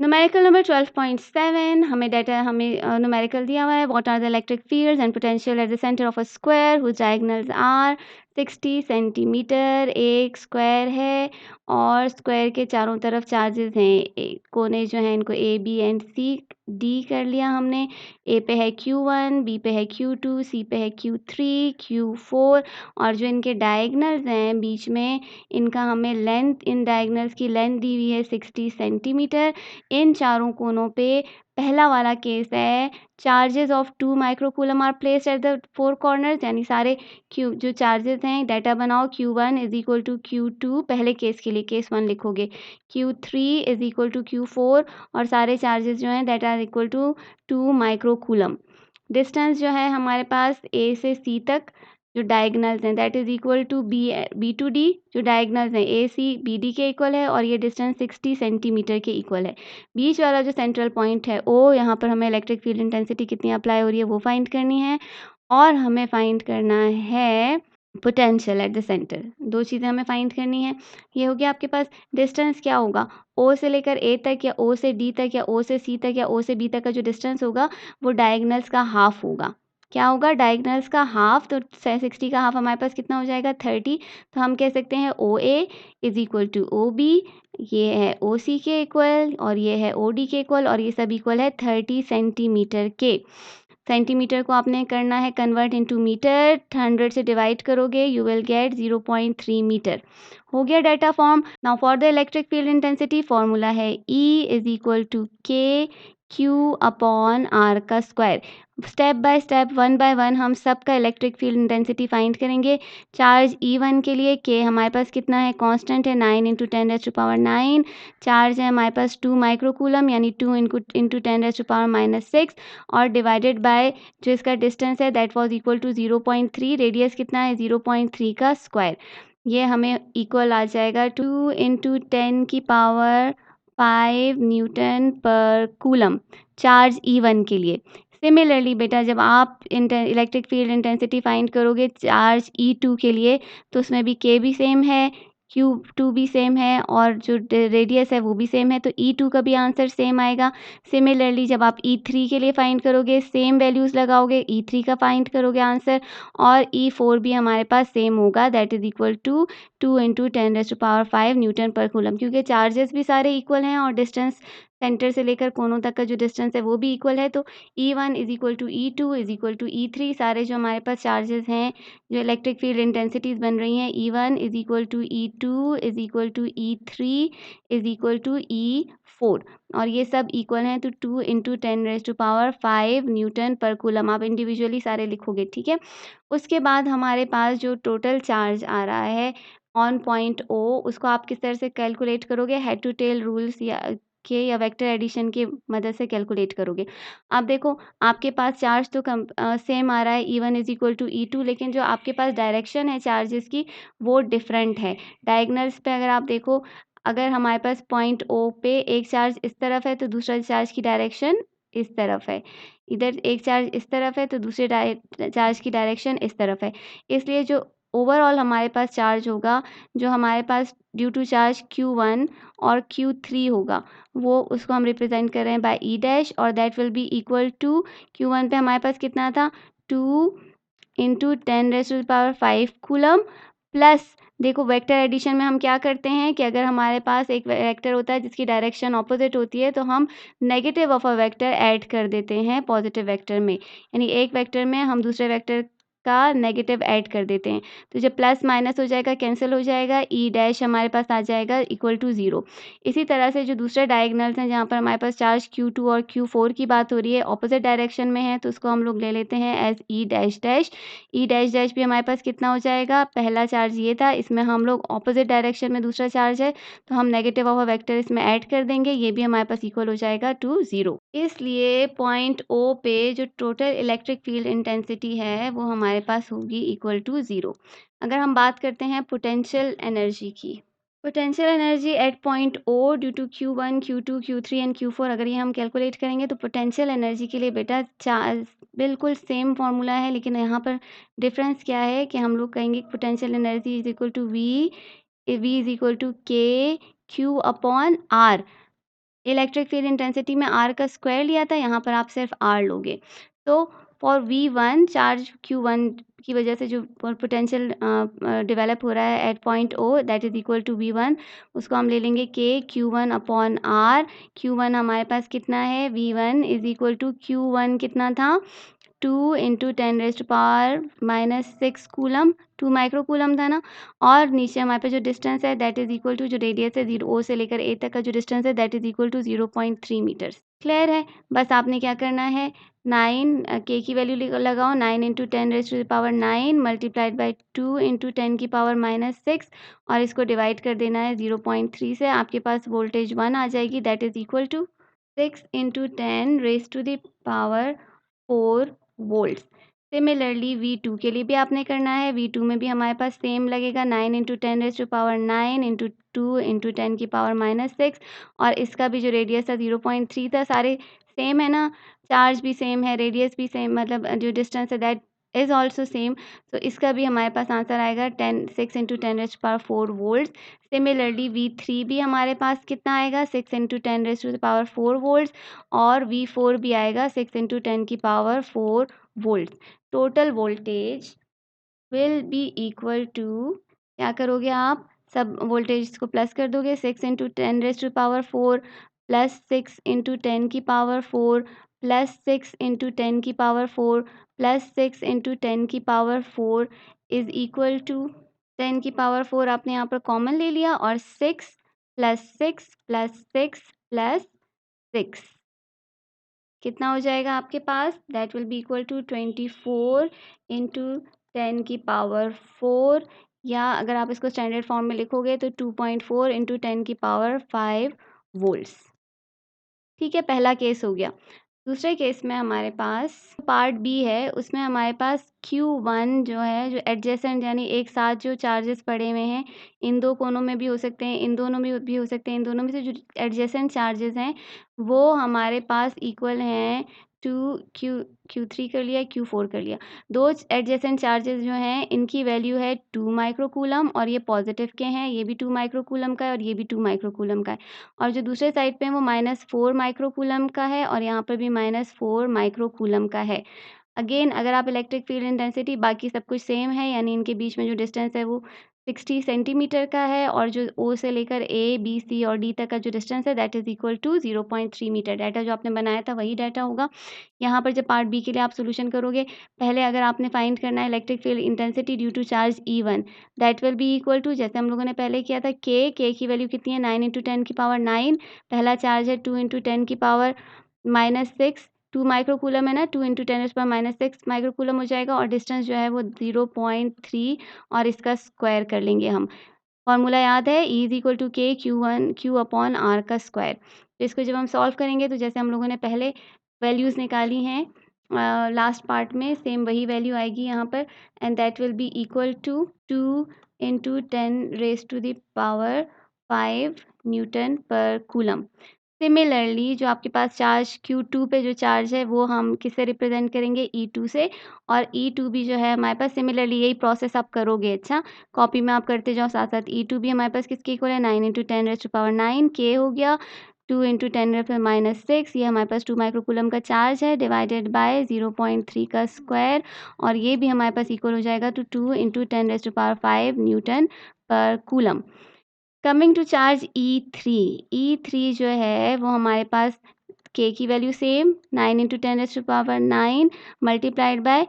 Numerical number 12.7 हमें numerical दिया हुआ है। What are the electric fields and potential at the centre of a square whose diagonals are 60 centimetre. एक square है और स्क्वायर के चारों तरफ चार्जेस हैं। कोने जो हैं इनको A B and C D कर लिया हमने। ए पे है Q1, बी पे है Q2, सी पे है Q3, Q4 और जो इनके डायगोनल्स हैं बीच में इनका हमें लेंथ, इन डायगोनल्स की लेंथ दी हुई है 60 सेंटीमीटर। इन चारों कोनों पे पहला वाला केस है charges of 2 microcoulomb are placed at the four corners, यानी सारे क्यू जो चार्जेस हैं डाटा बनाओ। Q1 is equal to Q2 पहले केस के लिए, केस 1 लिखोगे। Q3 is equal to Q4 और सारे चार्जेस जो हैं that are equal to 2 microcoulomb. Distance जो है हमारे पास ए से सी तक जो डायगोनल्स हैं that is equal to B to D, जो डायगोनल्स हैं ए सी बी डी के इक्वल है और ये डिस्टेंस 60 सेंटीमीटर के इक्वल है। बीच वाला जो सेंट्रल पॉइंट है ओ, यहाँ पर हमें इलेक्ट्रिक फील्ड इंटेंसिटी कितनी अप्लाई हो रही है वो फाइंड करनी है और हमें फाइंड करना है पोटेंशियल एट द सेंटर। दो चीज़ें हमें फाइंड करनी है। ये हो गया आपके पास। डिस्टेंस क्या होगा, ओ से लेकर ए तक या ओ से डी तक या ओ से सी तक या ओ से बी तक का जो डिस्टेंस होगा वो डायगोनल्स का हाफ होगा। क्या होगा, डायगोनल्स का हाफ। तो 60 का हाफ हमारे पास कितना हो जाएगा, 30। तो हम कह सकते हैं O A is equal to O B, ये है ओ सी के इक्वल और ये है ओ डी के इक्वल और ये सब इक्वल है 30 सेंटीमीटर के। सेंटीमीटर को आपने करना है कन्वर्ट इनटू मीटर। 100 से डिवाइड करोगे यू विल गेट 0.3 मीटर। हो गया data form. Now for the electric field intensity formula है E is equal to K Q upon are का square. Step by step, one by one हम सबका electric field intensity find करेंगे। Charge E1 के लिए के हमारे पास कितना है, कांस्टेंट है 9 इंटू 10⁻⁹। चार्ज है हमारे पास 2 माइक्रोकूलम यानी 2 इंटू 10⁻⁻⁶ और डिवाइडेड बाय जो इसका डिस्टेंस है that was equal to 0.3। Radius कितना है, 0.3 का स्क्वायर। ये हमें इक्वल आ जाएगा 2 into 10⁵ newton per coulomb charge E1 के लिए। सिमिलरली बेटा जब आप इलेक्ट्रिक फील्ड इंटेंसिटी फाइंड करोगे चार्ज E2 के लिए तो उसमें भी के भी सेम है, Q2 भी सेम है और जो रेडियस है वो भी सेम है, तो E2 का भी आंसर सेम आएगा। सिमिलरली जब आप E3 के लिए फाइंड करोगे सेम वैल्यूज़ लगाओगे, E3 का फाइंड करोगे आंसर और E4 भी हमारे पास सेम होगा that is equal to 2 into 10⁵ newton per coulomb. क्योंकि चार्जेस भी सारे इक्वल हैं और डिस्टेंस सेंटर से लेकर कोनों तक का जो डिस्टेंस है वो भी इक्वल है, तो E1 is equal to E2 is equal to E3। सारे जो हमारे पास चार्जेस हैं जो इलेक्ट्रिक फील्ड इंटेंसिटीज बन रही हैं E1 is equal to E2 is equal to E3 is equal to E4 और ये सब इक्वल हैं तो 2 इंटू 10⁵ न्यूटन पर कूलम। आप इंडिविजुअली सारे लिखोगे, ठीक है। उसके बाद हमारे पास जो टोटल चार्ज आ रहा है ऑन पॉइंट O, उसको आप किस तरह से कैलकुलेट करोगे, हेड टू टेल रूल्स या वेक्टर एडिशन की मदद से कैलकुलेट करोगे। अब देखो आपके पास चार्ज तो सेम आ रहा है E1 is equal to E2, लेकिन जो आपके पास डायरेक्शन है चार्जेस की वो डिफरेंट है। डायगनल्स पे अगर आप देखो, अगर हमारे पास पॉइंट O पे एक चार्ज इस तरफ है तो दूसरा चार्ज की डायरेक्शन इस तरफ है, इधर एक चार्ज इस तरफ है तो दूसरे चार्ज की डायरेक्शन इस तरफ है। इसलिए जो ओवरऑल हमारे पास चार्ज होगा जो हमारे पास ड्यू टू चार्ज Q1 और Q3 होगा वो उसको हम रिप्रेजेंट कर रहे हैं बाय E डैश और that will be equal to Q1 पे हमारे पास कितना था 2 इंटू 10⁵ कूलम प्लस देखो वेक्टर एडिशन में हम क्या करते हैं कि अगर हमारे पास एक वेक्टर होता है जिसकी डायरेक्शन ऑपोजिट होती है तो हम negative of a vector add कर देते हैं पॉजिटिव वेक्टर में, यानी एक वेक्टर में हम दूसरे वेक्टर का नेगेटिव ऐड कर देते हैं। तो जब प्लस माइनस हो जाएगा कैंसिल हो जाएगा, ई डैश हमारे पास आ जाएगा इक्वल टू 0। इसी तरह से जो दूसरे डायगनल्स हैं जहाँ पर हमारे पास चार्ज Q2 और Q4 की बात हो रही है ऑपोजिट डायरेक्शन में है तो उसको हम लोग ले लेते हैं as E dash dash. E dash dash भी हमारे पास कितना हो जाएगा, पहला चार्ज ये था, इसमें हम लोग ऑपोजिट डायरेक्शन में दूसरा चार्ज है तो हम नेगेटिव ऑफ अ वेक्टर इसमें ऐड कर देंगे, ये भी हमारे पास इक्वल हो जाएगा टू 0। इसलिए पॉइंट O पे जो टोटल इलेक्ट्रिक फील्ड इंटेंसिटी है वो हमारे पास होगी इक्वल टू 0। अगर हम बात करते हैं पोटेंशियल एनर्जी की, potential energy at point O due to Q1 Q2 Q3 and Q4 अगर ये हम कैलकुलेट करेंगे तो पोटेंशियल एनर्जी के लिए बेटा चार्ज बिल्कुल सेम फॉर्मूला है, लेकिन यहाँ पर डिफरेंस क्या है कि हम लोग कहेंगे potential energy is equal to V is equal to K Q upon R. Electric field intensity में r का स्क्वायर लिया था, यहाँ पर आप सिर्फ r लोगे। तो फॉर V1 चार्ज Q1 की वजह से जो पोटेंशियल डेवलप हो रहा है at point O that is equal to V1, उसको हम ले लेंगे K Q1 upon R। Q1 हमारे पास कितना है, V1 is equal to Q1 कितना था, 2 इंटू 10⁻⁻6 कूलम, 2 माइक्रो कूलम था ना। और नीचे हमारे पास जो डिस्टेंस है दैट इज इक्वल टू, जो रेडियस है 0 से लेकर a तक का जो डिस्टेंस है that is equal to 0.3 metres. Clear है। बस आपने क्या करना है, 9 k की वैल्यू लगाओ, 9 इंटू 10⁻9 मल्टीप्लाइड बाई 2 इंटू 10⁻6 और इसको डिवाइड कर देना है 0.3 से। आपके पास वोल्टेज 1 आ जाएगी that is equal to 6 into 10⁻⁴ volts. Similarly V2 के लिए भी आपने करना है। V2 में भी हमारे पास सेम लगेगा, 9 इंटू 10⁻9 इंटू 2 इंटू 10⁻6 और इसका भी जो रेडियस था 0.3 था। सारे सेम है ना, चार्ज भी सेम है, रेडियस भी सेम, मतलब जो डिस्टेंस है दैट इज़ ऑल्सो सेम। तो इसका भी हमारे पास आंसर आएगा 6 इंटू 10⁻4 वोल्ट्स। सिमिलरली V3 भी हमारे पास कितना आएगा, 6 इंटू 10⁻4 वोल्ट्स और V4 भी आएगा 6 into 10⁻4 volts. Total voltage will be equal to, क्या करोगे आप, सब वोल्टेज को प्लस कर दोगे, 6 into 10⁻4 plus 6 into 10⁻4 plus 6 into 10⁻4 plus 6 into 10⁻4 is equal to 10⁻4 आपने यहाँ पर कॉमन ले लिया और 6 प्लस 6 प्लस 6 प्लस 6 कितना हो जाएगा आपके पास, that will be equal to 24 into 10⁻4 या अगर आप इसको स्टैंडर्ड फॉर्म में लिखोगे तो 2.4 इंटू 10⁵ वोल्ट्स। ठीक है, पहला केस हो गया। दूसरे केस में हमारे पास पार्ट बी है, उसमें हमारे पास Q1 जो है, जो एडजेसेंट यानी एक साथ जो चार्जेस पड़े हुए हैं, इन दो कोनों में भी हो सकते हैं, इन दोनों में भी हो सकते हैं, इन दोनों में से जो एडजेसेंट चार्जेस हैं वो हमारे पास इक्वल हैं टू Q3 कर लिया, Q4 कर लिया। दो एडजेसेंट चार्जेस जो हैं इनकी वैल्यू है 2 माइक्रोकूलम और ये पॉजिटिव के हैं, ये भी 2 माइक्रोकूलम का है और ये भी 2 माइक्रोकूलम का है। और जो दूसरे साइड पे है वो -4 माइक्रोकूलम का है और यहाँ पर भी -4 माइक्रोकूलम का है। अगेन अगर आप इलेक्ट्रिक फील्ड इंटेंसिटी बाकी सब कुछ सेम है, यानी इनके बीच में जो डिस्टेंस है वो 60 सेंटीमीटर का है और जो O से लेकर A, B, C और D तक का जो डिस्टेंस है that is equal to 0.3 metre. Data जो आपने बनाया था वही डाटा होगा। यहाँ पर जब पार्ट बी के लिए आप सोल्यूशन करोगे, पहले अगर आपने फाइंड करना है electric field intensity due to charge E1 that will be equal to, जैसे हम लोगों ने पहले किया था, K की वैल्यू कितनी है, 9 इंटू 10⁻9, पहला चार्ज है 2 इंटू 10⁻6, 2 माइक्रोकूलम है ना, 2 इंटू 10⁻6 माइक्रोकूलम हो जाएगा और डिस्टेंस जो है वो 0.3 और इसका स्क्वायर कर लेंगे हम। फॉर्मूला याद है, E इज इक्वल टू के Q अपॉन R का स्क्वायर। तो इसको जब हम सॉल्व करेंगे तो जैसे हम लोगों ने पहले वैल्यूज़ निकाली हैं लास्ट पार्ट में, सेम वही वैल्यू आएगी यहाँ पर and that will be equal to 2 into 10⁻5 newton per coulomb. Similarly जो आपके पास चार्ज Q2 पे जो चार्ज है वो हम किससे रिप्रेजेंट करेंगे, E2 से, और E2 भी जो है हमारे पास सिमिलरली यही प्रोसेस आप करोगे। अच्छा, कॉपी में आप करते जाओ साथ साथ। E2 भी हमारे पास किसके इक्वल है, 9 इंटू 10⁻9 K हो गया, 2 इंटू 10⁻6 ये हमारे पास 2 माइक्रोकूलम का चार्ज है डिवाइडेड बाय 0.3 का स्क्वायर और ये भी हमारे पास इक्वल हो जाएगा to 2 into 10⁵ newton per coulomb. Coming to charge E3 जो है वो हमारे पास K की value same 9 into 10⁻9 multiplied by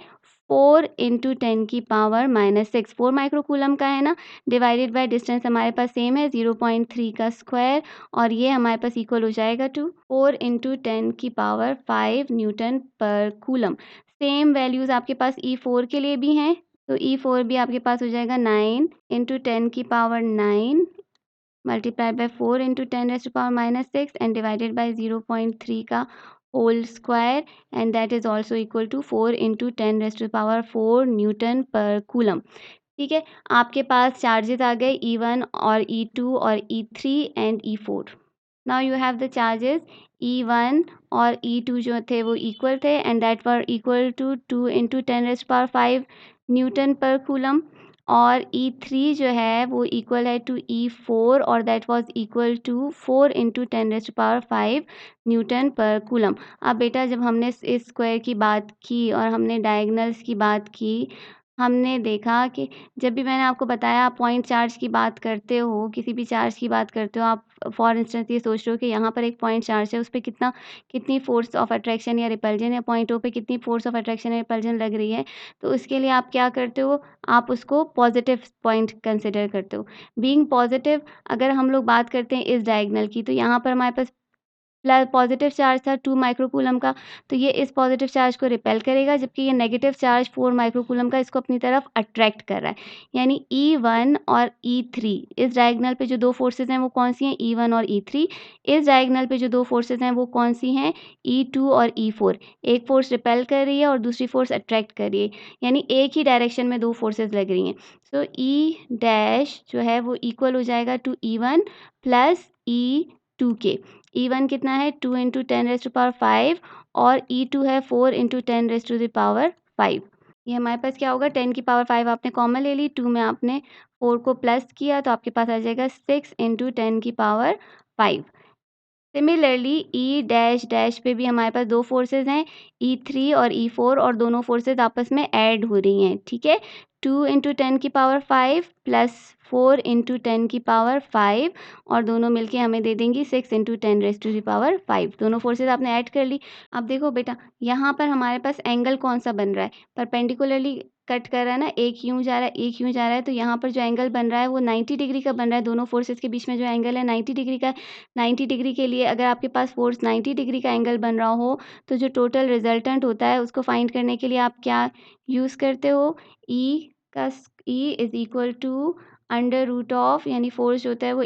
4 into 10⁻6, 4 microcoulomb का है ना, डिवाइडेड बाय डिस्टेंस हमारे पास सेम है 0.3 का स्क्वायर और ये हमारे पास इक्वल हो जाएगा to 4 into 10⁵ newton per coulomb. Same values आपके पास E4 के लिए भी हैं, तो E4 भी आपके पास हो जाएगा 9 into 10⁻9 multiplied by 4 into 10⁻6 and divided by 0.3 का whole square and that is also equal to 4 into 10⁻4 Newton per coulomb. ठीक है, आपके पास चार्जेस आ गए E1 और E2 और E3 and E4। Now you have the charges E1 और E2 जो थे वो इक्वल थे and that were equal to 2 into 10⁻5 newton per coulomb और E3 जो है वो इक्वल है टू E4 और that was equal to 4 into 10⁵ newton per coulomb. अब बेटा जब हमने इस स्क्वायर की बात की और हमने डायगोनल्स की बात की, हमने देखा कि जब भी मैंने आपको बताया आप पॉइंट चार्ज की बात करते हो, किसी भी चार्ज की बात करते हो, आप फॉर इंस्टेंस ये सोच रहे हो कि यहाँ पर एक पॉइंट चार्ज है, उस पे कितनी फोर्स ऑफ अट्रैक्शन या रिपल्जन, या पॉइंट ओ पे कितनी फोर्स ऑफ अट्रैक्शन या रिपल्जन लग रही है, तो उसके लिए आप क्या करते हो, आप उसको पॉजिटिव पॉइंट कंसिडर करते हो। बीइंग पॉजिटिव, अगर हम लोग बात करते हैं इस डायगोनल की, तो यहाँ पर हमारे पास प्लस पॉजिटिव चार्ज था 2 माइक्रोकूलम का, तो ये इस पॉजिटिव चार्ज को रिपेल करेगा, जबकि ये नेगेटिव चार्ज 4 माइक्रोकूलम का इसको अपनी तरफ अट्रैक्ट कर रहा है। यानी E1 और E3 इस डायगोनल पे जो दो फोर्सेस हैं वो कौन सी हैं, E1 और E3। इस डायगोनल पे जो दो फोर्सेस हैं वो कौन सी हैं, E2 और E4। एक फोर्स रिपेल कर रही है और दूसरी फोर्स अट्रैक्ट कर रही है, यानी एक ही डायरेक्शन में दो फोर्सेस लग रही हैं। सो E डैश जो है वो इक्वल हो जाएगा टू E1 प्लस E2 के। E1 कितना है 2 इंटू 10⁵ और E2 है 4 इंटू 10⁵5। ये हमारे पास क्या होगा, 10 की पावर 5 आपने कॉमन ले ली, 2 में आपने 4 को प्लस किया तो आपके पास आ जाएगा 6 इंटू 10 की पावर 5। सिमिलरली ई डैश डैश पे भी हमारे पास दो फोर्सेस हैं, E3 और E4, और दोनों फोर्सेस आपस में ऐड हो रही हैं, ठीक है। 2 इंटू 10 की पावर 5 प्लस 4 इंटू 10 की पावर 5, और दोनों मिलके हमें दे देंगी 6 इंटू 10⁵5। दोनों फोर्सेस आपने ऐड कर ली। अब देखो बेटा, यहाँ पर हमारे पास एंगल कौन सा बन रहा है, परपेंडिकुलरली कट कर रहा है ना, एक यूं जा रहा है एक यूं जा रहा है, तो यहाँ पर जो एंगल बन रहा है वो 90 डिग्री का बन रहा है। दोनों फोर्सेस के बीच में जो एंगल है 90 डिग्री का। 90 डिग्री के लिए अगर आपके पास फोर्स 90 डिग्री का एंगल बन रहा हो, तो जो टोटल रिजल्टेंट होता है उसको फाइंड करने के लिए आप क्या यूज़ करते हो, E is equal to under root of, यानी फोर्स जो होता है वो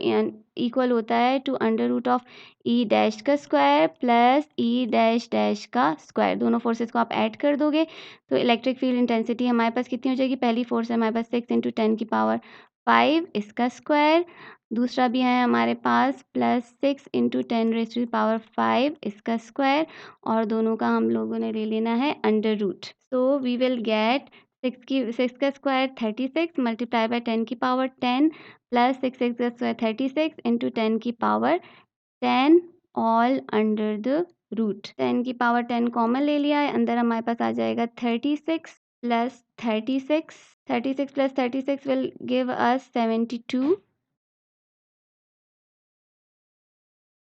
इक्वल होता है to under root of E dash का square plus E dash dash का स्क्वायर। दोनों फोर्सेस को आप ऐड कर दोगे तो इलेक्ट्रिक फील्ड इंटेंसिटी हमारे पास कितनी हो जाएगी, पहली फोर्स है हमारे पास 6 इंटू 10 की पावर 5 इसका स्क्वायर, दूसरा भी है हमारे पास प्लस 6 इंटू 10⁵5 इसका स्क्वायर, और दोनों का हम लोगों ने ले लेना है under root. So we will get 6 का स्क्वायर 36 मल्टीप्लाई बाय 10 की पावर 10 प्लस 6 का स्क्वायर 36 इंटू 10 की power 10 all under the root. 10 की पावर 10 कॉमन ले लिया है, अंदर हमारे पास आ जाएगा 36 plus 36। 36 plus 36 will give us 72।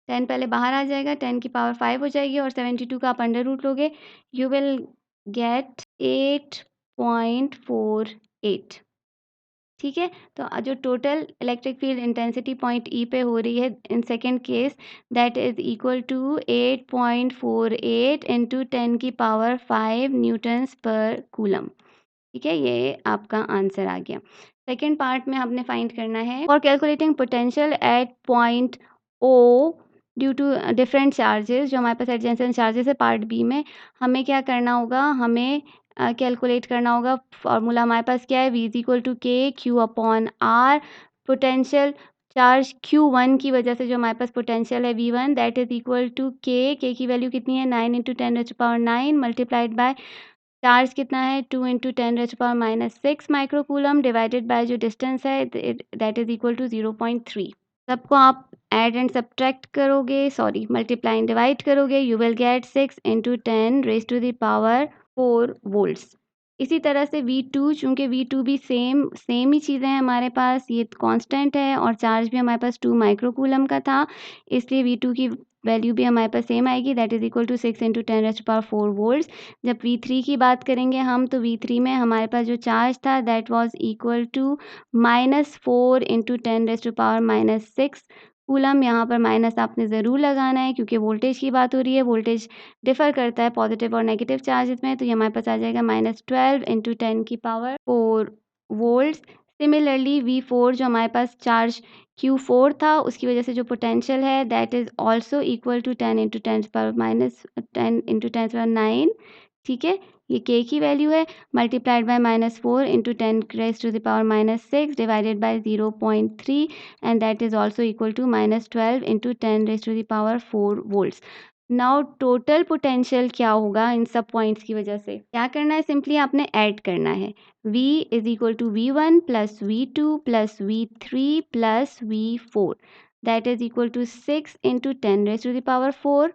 10 पहले बाहर आ जाएगा, 10 की पावर 5 हो जाएगी, और 72 का आप अंडर रूट लोगे, यू विल गेट 8.48। ठीक है, तो जो total electric field intensity point E पे हो रही है in second case, that is equal to 8.48 into 10 की पावर 5 न्यूटन्स पर कूलम। ठीक है, ये आपका आंसर आ गया। सेकेंड पार्ट में हमने फाइंड करना है for calculating potential at point O due to different charges, जो हमारे पास एडजेसेंट चार्जेस है पार्ट बी में, हमें क्या करना होगा, हमें कैलकुलेट करना होगा। फार्मूला हमारे पास क्या है, V is equal to K Q upon R. Potential charge Q1 की वजह से जो हमारे पास पोटेंशियल है V1, that is equal to के की वैल्यू कितनी है 9 इंटू 10⁻9 मल्टीप्लाइड बाय चार्ज कितना है 2 इंटू 10⁻6 माइक्रोकूलम डिवाइडेड बाय जो डिस्टेंस है दैट इज इक्वल टू 0.3। सबको आप ऐड एंड सब्ट्रैक्ट करोगे, सॉरी मल्टीप्लाई एंड डिवाइड करोगे, you will get 6 into 10 raise to the power 4 volts. इसी तरह से V2, चूँकि V2 भी सेम ही चीज़ें हैं हमारे पास, ये कांस्टेंट है और चार्ज भी हमारे पास 2 माइक्रोकूलम का था, इसलिए V2 की वैल्यू भी हमारे पास सेम आएगी, that is equal to 6 into 10⁻4 volts. जब V3 की बात करेंगे हम, तो V3 में हमारे पास जो चार्ज था that was equal to -4 into 10⁻6 coulomb. यहाँ पर माइनस आपने ज़रूर लगाना है क्योंकि वोल्टेज की बात हो रही है, वोल्टेज डिफ़र करता है पॉजिटिव और नेगेटिव चार्जेस में, तो ये हमारे पास आ जाएगा -12 इंटू 10 की पावर 4 वोल्ट्स। सिमिलरली V4 जो हमारे पास चार्ज Q4 था, उसकी वजह से जो पोटेंशियल है that is also equal to 10 into 10 into 10⁻9। ठीक है, ये k की वैल्यू है, multiplied by -4 into 10 raise to the power -6 divided by 0.3, and that is also equal to -12 into 10 raise to the power 4 volts. Now total potential क्या होगा इन सब points की वजह से? क्या करना है? सिंपली आपने ऐड करना है। V is equal to V1 plus V2 plus V3 plus V4 that is equal to 6 into 10 raise to the power 4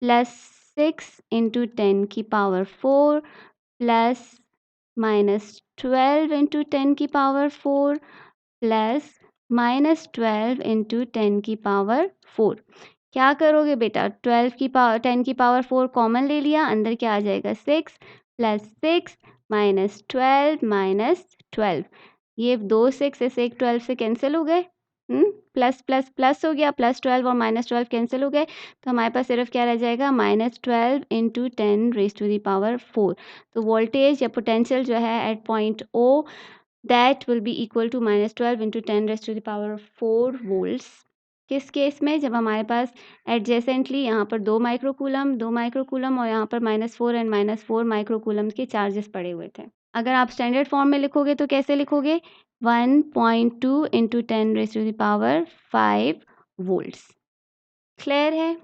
plus 6 into 10 की पावर 4 प्लस माइनस 12 इंटू 10 की पावर 4 प्लस माइनस 12 इंटू 10 की power 4। क्या करोगे बेटा? 12 की power 10 की power 4 common ले लिया, अंदर क्या आ जाएगा? 6 प्लस 6 माइनस 12, ये दो 6 से एक 12 से कैंसिल हो गए। प्लस प्लस प्लस हो गया, प्लस 12 और माइनस 12 कैंसिल हो गए, तो हमारे पास सिर्फ क्या रह जाएगा? Minus 12 into 10 raise to the power 4। तो वोल्टेज या पोटेंशियल जो है at point O that will be equal to minus 12 into 10 raise to the power 4 volts. किस केस में? जब हमारे पास एडजेसेंटली यहाँ पर 2 माइक्रोकूलम और यहाँ पर -4 एंड -4 माइक्रोकूलम के चार्जेस पड़े हुए थे। अगर आप स्टैंडर्ड फॉर्म में लिखोगे तो कैसे लिखोगे? 1.2 into 10 raise to the power 5 volts. Clear है?